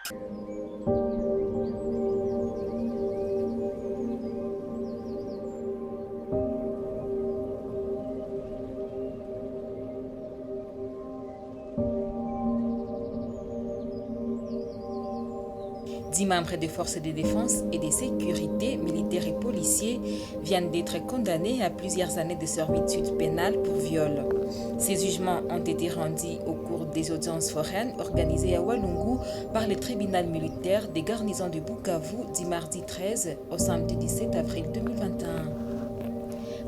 Dix membres des forces de défense et de sécurité, militaires et policiers, viennent d'être condamnés à plusieurs années de servitude pénale pour viol. Ces jugements ont été rendus au cours des audiences foraines organisées à Walungu par le tribunal militaire des garnisons de Bukavu du mardi 13 au samedi 17 avril 2021.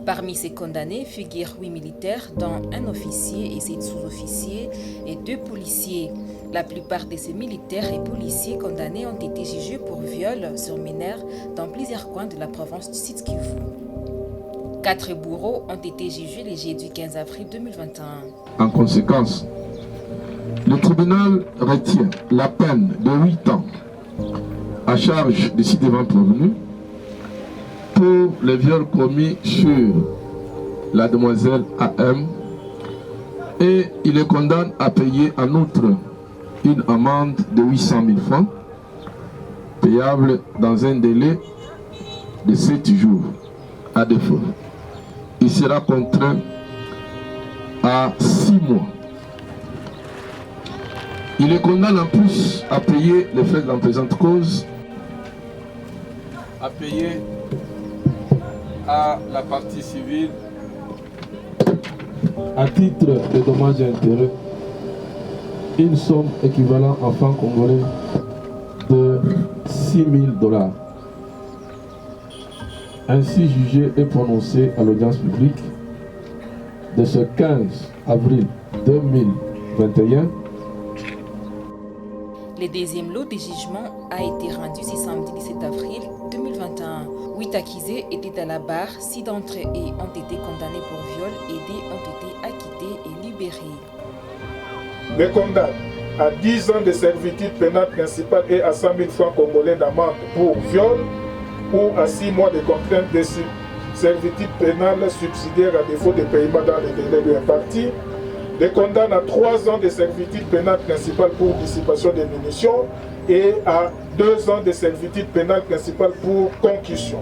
Parmi ces condamnés figurent 8 militaires, dont un officier et 7 sous-officiers et 2 policiers. La plupart de ces militaires et policiers condamnés ont été jugés pour viol sur mineurs dans plusieurs coins de la province du Sud Kivu. 4 bourreaux ont été jugés le jeudi 15 avril 2021. En conséquence, le tribunal retient la peine de 8 ans à charge des ci-devant prévenus pour les viols commis sur la demoiselle AM et il les condamne à payer en outre une amende de 800 000 francs payable dans un délai de 7 jours. À défaut, il sera contraint à 6 mois. Il les condamne en plus à payer les frais de la présente cause, à payer à la partie civile à titre de dommages et intérêts une somme équivalente en francs congolais de 6 000 $. Ainsi jugé et prononcé à l'audience publique de ce 15 avril 2021. Le deuxième lot de jugement a été rendu ce samedi 17 avril 2021. 8 accusés étaient à la barre, 6 d'entre eux ont été condamnés pour viol et 2 ont été acquittés et libérés. Les condamne à 10 ans de servitude pénale principale et à 100 000 francs congolais d'amende pour viol ou à 6 mois de contrainte de servitude pénale subsidiaire à défaut de paiement dans les délais lui impartis. Les condamne à 3 ans de servitude pénale principale pour dissipation des munitions et à 2 ans de servitude pénale principale pour concussion.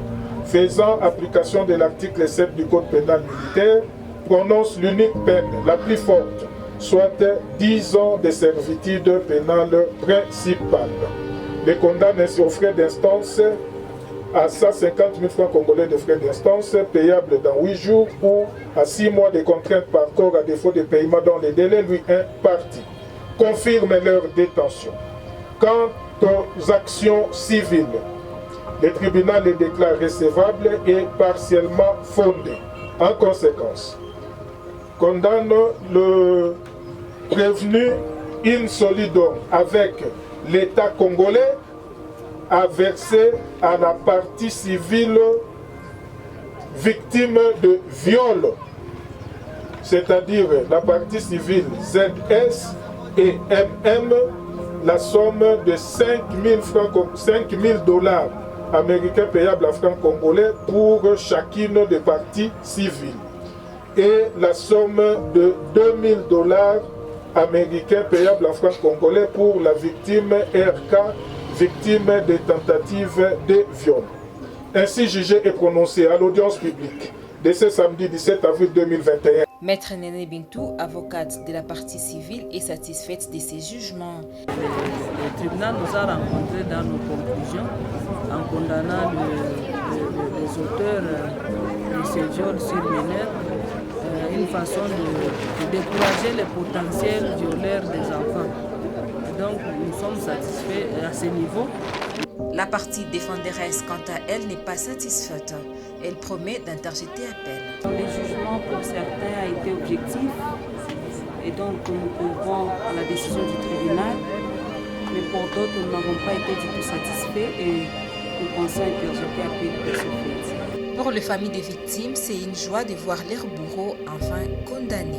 Faisant application de l'article 7 du Code pénal militaire, prononce l'unique peine la plus forte, soit 10 ans de servitude pénale principale. Les condamne ainsi aux frais d'instance à 150 000 francs congolais de frais d'instance payables dans 8 jours ou à 6 mois de contrainte par corps à défaut de paiement dans les délais lui impartis. Confirme leur détention. Quant aux actions civiles, le tribunal les déclare recevables et partiellement fondées. En conséquence, condamne le prévenu in solidum avec l'État congolais à verser à la partie civile victime de viol, c'est-à-dire la partie civile ZS et MM, la somme de 5 000 $ américains payables à francs congolais pour chacune des parties civiles et la somme de 2 000 $ américains payables en francs congolais pour la victime RK, victime de tentatives de viol. Ainsi jugé et prononcé à l'audience publique de ce samedi 17 avril 2021. Maître Néné Bintou, avocate de la partie civile, est satisfaite de ces jugements. Le tribunal nous a rencontrés dans nos conclusions en condamnant les auteurs de ces viols sur mineurs, une façon de décourager les potentiels violeurs des enfants. Donc nous sommes satisfaits à ce niveau. La partie défenderesse, quant à elle, n'est pas satisfaite. Elle promet d'interjeter appel. Le jugement pour certains a été objectif et donc nous couvrons à la décision du tribunal, mais pour d'autres nous n'avons pas été du tout satisfaits et nous pensons interjeter appel pour ce fait. Pour les familles des victimes, c'est une joie de voir leurs bourreaux enfin condamnés.